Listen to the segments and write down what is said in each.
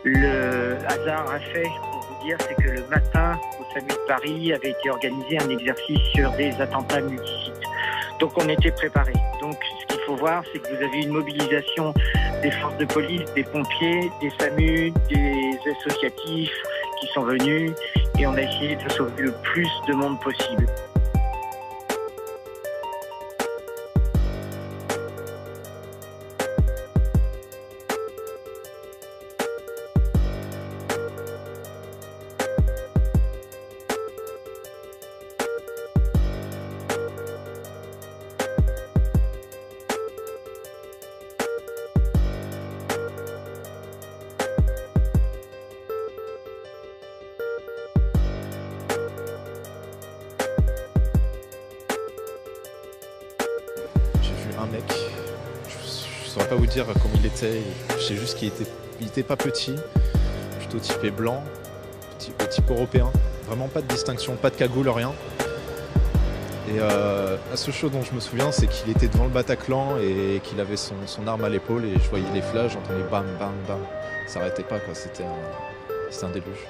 Le hasard a fait, pour vous dire, c'est que le matin, au SAMU de Paris, avait été organisé un exercice sur des attentats multisites. Donc on était préparés. Donc ce qu'il faut voir, c'est que vous avez une mobilisation des forces de police, des pompiers, des SAMU, des associatifs qui sont venus et on a essayé de sauver le plus de monde possible. Un mec, je saurais pas vous dire comment il était, je sais juste qu'il était pas petit, plutôt typé blanc, type européen, vraiment pas de distinction, pas de cagoule, rien. Et la seule chose dont je me souviens, c'est qu'il était devant le Bataclan et qu'il avait son arme à l'épaule et je voyais les flashs, j'entendais bam bam bam, ça s'arrêtait pas quoi, c'était un déluge.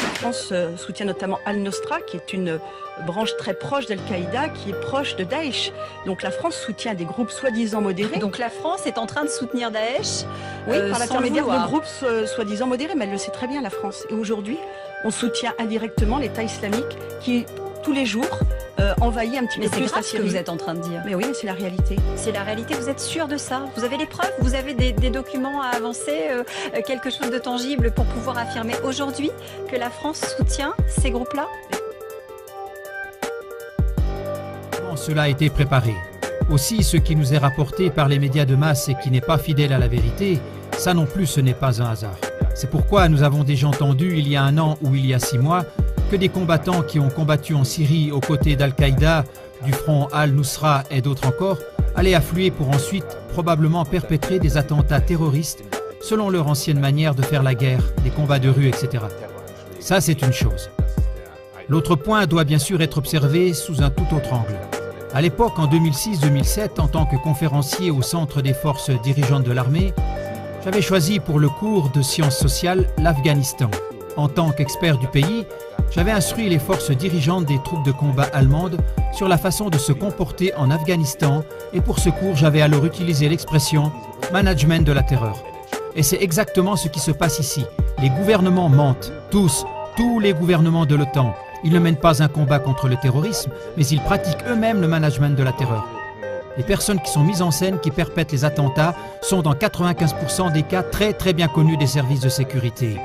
La France soutient notamment Al-Nosra, qui est une branche très proche d'Al-Qaïda, qui est proche de Daesh. Donc la France soutient des groupes soi-disant modérés. Donc la France est en train de soutenir Daesh oui, par l'intermédiaire de groupes soi-disant modérés, mais elle le sait très bien, la France. Et aujourd'hui, on soutient indirectement l'État islamique qui, tous les jours, envahit un petit peu plus la Syrie. Mais c'est grave ce que vous êtes en train de dire. Mais oui, c'est la réalité. C'est la réalité, vous êtes sûr de ça? Vous avez les preuves? Vous avez des documents à avancer, quelque chose de tangible pour pouvoir affirmer aujourd'hui que la France soutient ces groupes-là? Cela a été préparé. Aussi, ce qui nous est rapporté par les médias de masse et qui n'est pas fidèle à la vérité, ça non plus ce n'est pas un hasard. C'est pourquoi nous avons déjà entendu il y a 1 an ou il y a 6 mois que des combattants qui ont combattu en Syrie aux côtés d'Al-Qaïda, du front Al-Nusra et d'autres encore, allaient affluer pour ensuite probablement perpétrer des attentats terroristes selon leur ancienne manière de faire la guerre, des combats de rue, etc. Ça, c'est une chose. L'autre point doit bien sûr être observé sous un tout autre angle. À l'époque, en 2006-2007, en tant que conférencier au Centre des forces dirigeantes de l'armée, j'avais choisi pour le cours de sciences sociales l'Afghanistan. En tant qu'expert du pays, j'avais instruit les forces dirigeantes des troupes de combat allemandes sur la façon de se comporter en Afghanistan et pour ce cours, j'avais alors utilisé l'expression « management de la terreur ». Et c'est exactement ce qui se passe ici. Les gouvernements mentent, tous les gouvernements de l'OTAN. Ils ne mènent pas un combat contre le terrorisme, mais ils pratiquent eux-mêmes le management de la terreur. Les personnes qui sont mises en scène, qui perpètrent les attentats, sont dans 95% des cas très bien connus des services de sécurité.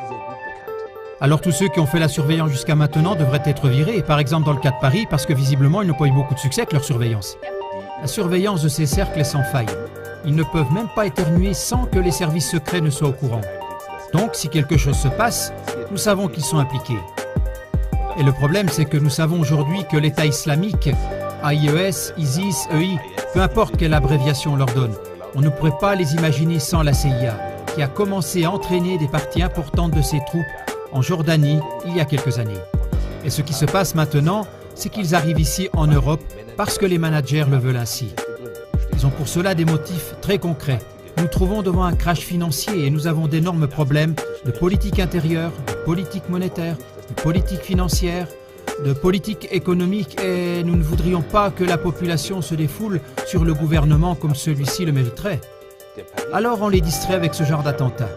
Alors tous ceux qui ont fait la surveillance jusqu'à maintenant devraient être virés, par exemple dans le cas de Paris, parce que visiblement ils n'ont pas eu beaucoup de succès avec leur surveillance. La surveillance de ces cercles est sans faille. Ils ne peuvent même pas éternuer sans que les services secrets ne soient au courant. Donc si quelque chose se passe, nous savons qu'ils sont impliqués. Et le problème, c'est que nous savons aujourd'hui que l'État islamique, IES, ISIS, EI, peu importe quelle abréviation on leur donne, on ne pourrait pas les imaginer sans la CIA, qui a commencé à entraîner des parties importantes de ses troupes en Jordanie il y a quelques années. Et ce qui se passe maintenant, c'est qu'ils arrivent ici en Europe parce que les managers le veulent ainsi. Ils ont pour cela des motifs très concrets. Nous nous trouvons devant un crash financier et nous avons d'énormes problèmes de politique intérieure, de politique monétaire, de politique financière, de politique économique et nous ne voudrions pas que la population se défoule sur le gouvernement comme celui-ci le mériterait. Alors on les distrait avec ce genre d'attentats.